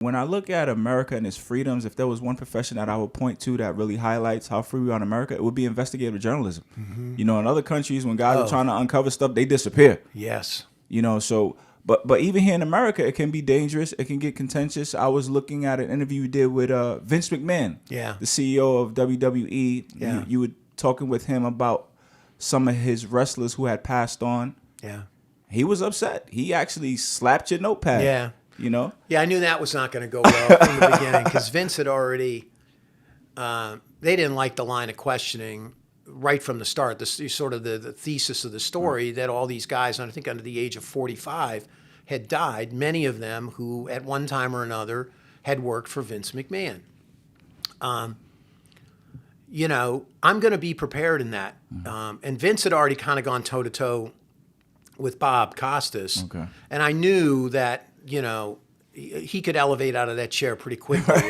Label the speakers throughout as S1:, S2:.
S1: When I look at America and its freedoms, if there was one profession that I would point to that really highlights how free we are in America, it would be investigative journalism. You know, in other countries, when guys are trying to uncover stuff, they disappear.
S2: Yes.
S1: You know, so but even here in America, it can be dangerous. It can get contentious. I was looking at an interview you did with Vince McMahon, the CEO of WWE.
S2: Yeah.
S1: You were talking with him about some of his wrestlers who had passed on.
S2: Yeah.
S1: He was upset. He actually slapped your notepad.
S2: Yeah.
S1: You know?
S2: Yeah, I knew that was not going to go well from the beginning because Vince had already, they didn't like the line of questioning right from the start. This sort of the thesis of the story that all these guys, I think under the age of 45, had died, many of them who at one time or another had worked for Vince McMahon. You know, I'm going to be prepared in that. And Vince had already kind of gone toe-to-toe with Bob Costas.
S1: Okay.
S2: And I knew that, you know, he could elevate out of that chair pretty quickly.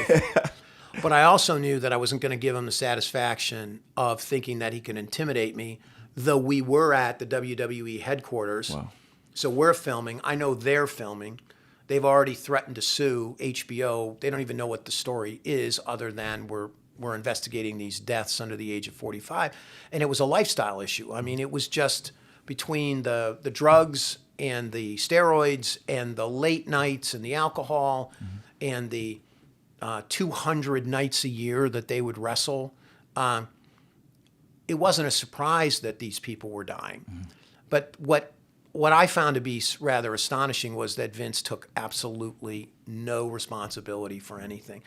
S2: But I also knew that I wasn't going to give him the satisfaction of thinking that he could intimidate me, though we were at the WWE headquarters.
S1: Wow.
S2: So we're filming. I know they're filming. They've already threatened to sue HBO. They don't even know what the story is other than we're investigating these deaths under the age of 45. And it was a lifestyle issue. I mean, it was just between the drugs and the steroids and the late nights and the alcohol and the 200 nights a year that they would wrestle. It wasn't a surprise that these people were dying. But what I found to be rather astonishing was that Vince took absolutely no responsibility for anything.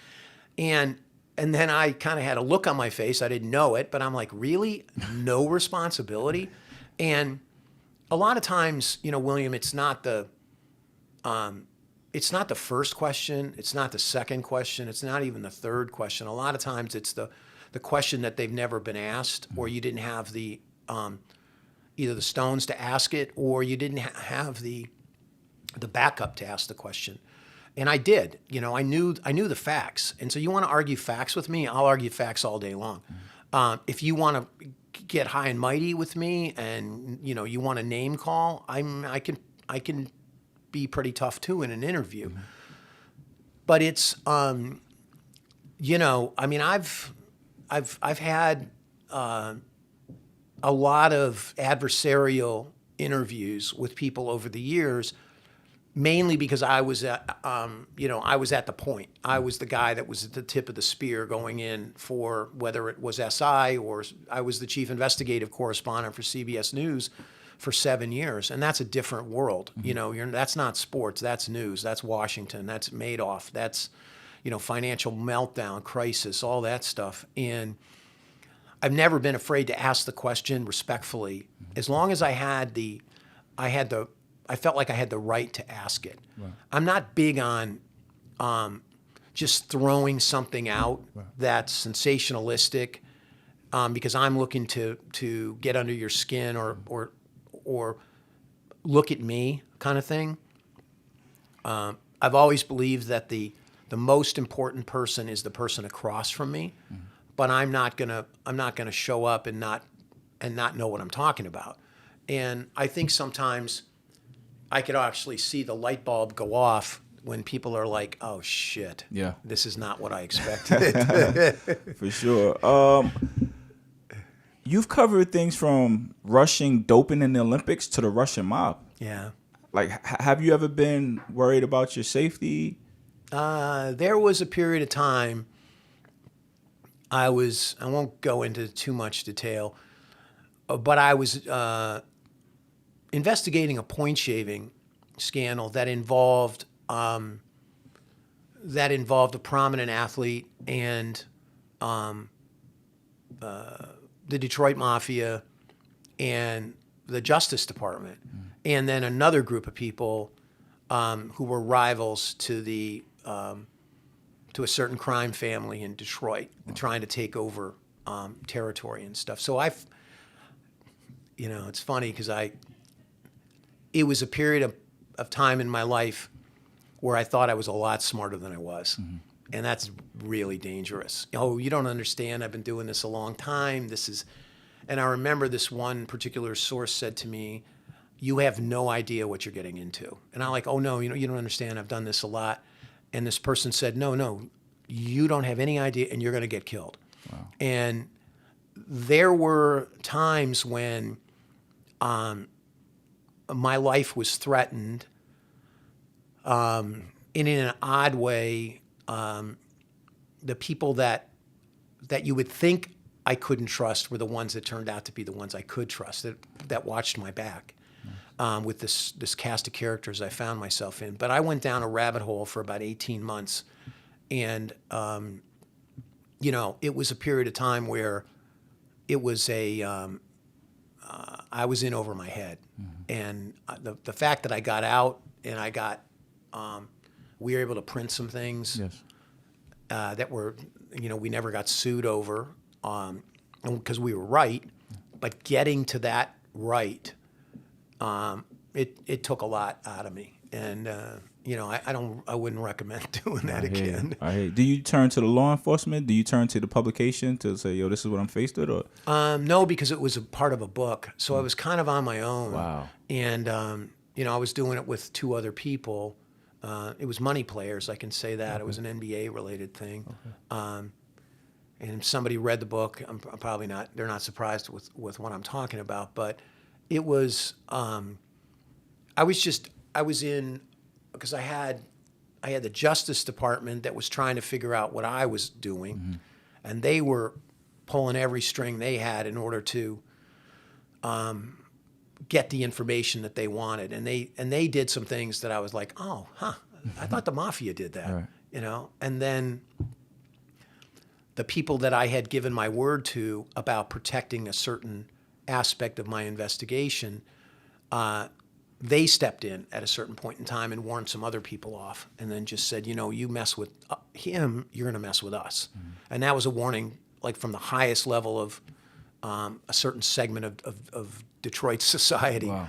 S2: And then I kind of had a look on my face. I didn't know it, but I'm like, really? No responsibility? And a lot of times, you know, William, it's not the first question. It's not the second question. It's not even the third question. A lot of times it's the question that they've never been asked, or you didn't have the either the stones to ask it, or you didn't have the backup to ask the question. And I did. You know, I knew the facts. And so you want to argue facts with me? I'll argue facts all day long. If you want to get high and mighty with me, and you know you want a name call, I can be pretty tough too in an interview. But it's you know, I mean, I've had a lot of adversarial interviews with people over the years, mainly because I was at I was at the point. I was the guy that was at the tip of the spear going in for whether it was SI or I was the chief investigative correspondent for CBS News for 7 years. And that's a different world. You know, that's not sports, that's news, that's Washington, that's Madoff, that's, you know, financial meltdown, crisis, all that stuff. And I've never been afraid to ask the question respectfully, as long as I felt like I had the right to ask it. Right. I'm not big on just throwing something out that's sensationalistic because I'm looking to get under your skin or look at me kind of thing. I've always believed that the most important person is the person across from me, but I'm not gonna show up and not know what I'm talking about. And I think sometimes I could actually see the light bulb go off when people are like, "Oh shit,
S1: yeah,
S2: this is not what I expected."
S1: For sure. You've covered things from Russian doping in the Olympics to the Russian mob.
S2: Yeah.
S1: Like, have you ever been worried about your safety?
S2: There was a period of time I won't go into too much detail, but I was investigating a point shaving scandal that involved a prominent athlete and the Detroit Mafia and the Justice Department, and then another group of people who were rivals to a certain crime family in Detroit, trying to take over territory and stuff. So it's funny because it was a period of time in my life where I thought I was a lot smarter than I was. Mm-hmm. And that's really dangerous. Oh, you don't understand. I've been doing this a long time. And I remember this one particular source said to me, "You have no idea what you're getting into." And I'm like, "Oh no, you don't understand. I've done this a lot." And this person said, no, you don't have any idea, and you're going to get killed.
S1: Wow.
S2: And there were times when my life was threatened in an odd way. The people that you would think I couldn't trust were the ones that turned out to be the ones I could trust, that watched my back. With this cast of characters I found myself in. But I went down a rabbit hole for about 18 months. And, it was a period of time where it was I was in over my head. And the fact that I got out and we were able to print some things that were, we never got sued over because we were right. But getting to that right, it took a lot out of me, and I wouldn't recommend doing that again.
S1: I hear. Do you turn to the law enforcement? Do you turn to the publication to say, "Yo, this is what I'm faced with"? Or
S2: no, because it was a part of a book, so I was kind of on my own.
S1: Wow.
S2: And I was doing it with two other people. It was Money Players, I can say that. It was an NBA related thing. Okay. And if somebody read the book, I'm probably not. They're not surprised with what I'm talking about, but. It was, I was in, because I had the Justice Department that was trying to figure out what I was doing, and they were pulling every string they had in order to get the information that they wanted, and they did some things that I was like, oh, I thought the mafia did that, right. And then the people that I had given my word to about protecting a certain aspect of my investigation, they stepped in at a certain point in time and warned some other people off, and then just said, you mess with him, you're going to mess with us. And that was a warning, like from the highest level of a certain segment of Detroit society. Wow.